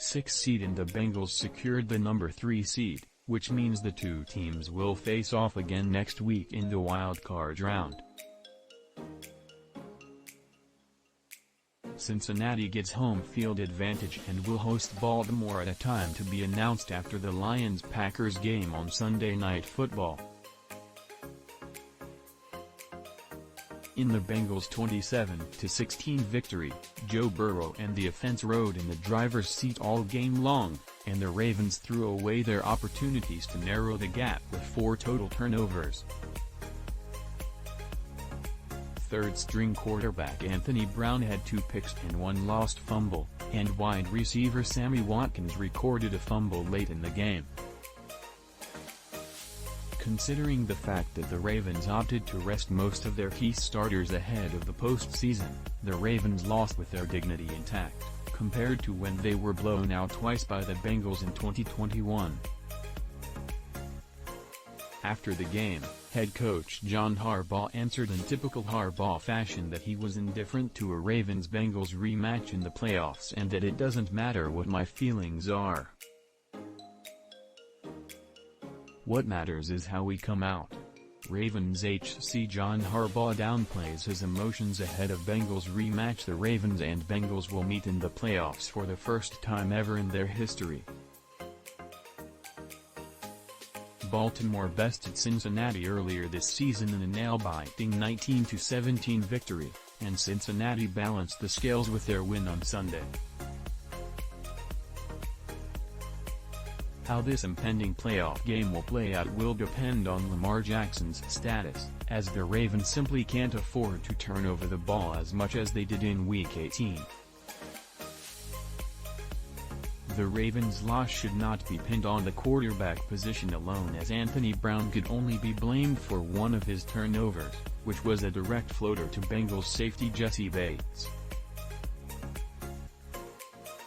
6 seed and the Bengals secured the number 3 seed, which means the two teams will face off again next week in the wild-card round. Cincinnati gets home field advantage and will host Baltimore at a time to be announced after the Lions-Packers game on Sunday Night Football. In the Bengals' 27-16 victory, Joe Burrow and the offense rode in the driver's seat all game long, and the Ravens threw away their opportunities to narrow the gap with 4 total turnovers. Third-string quarterback Anthony Brown had 2 picks and 1 lost fumble, and wide receiver Sammy Watkins recorded a fumble late in the game. Considering the fact that the Ravens opted to rest most of their key starters ahead of the postseason, the Ravens lost with their dignity intact, compared to when they were blown out twice by the Bengals in 2021. After the game, head coach John Harbaugh answered in typical Harbaugh fashion that he was indifferent to a Ravens-Bengals rematch in the playoffs and that it doesn't matter what my feelings are. What matters is how we come out. Ravens HC John Harbaugh downplays his emotions ahead of Bengals rematch. The Ravens and Bengals will meet in the playoffs for the first time ever in their history. Baltimore bested Cincinnati earlier this season in a nail-biting 19-17 victory, and Cincinnati balanced the scales with their win on Sunday. How this impending playoff game will play out will depend on Lamar Jackson's status, as the Ravens simply can't afford to turn over the ball as much as they did in Week 18. The Ravens' loss should not be pinned on the quarterback position alone, as Anthony Brown could only be blamed for one of his turnovers, which was a direct floater to Bengals safety Jessie Bates.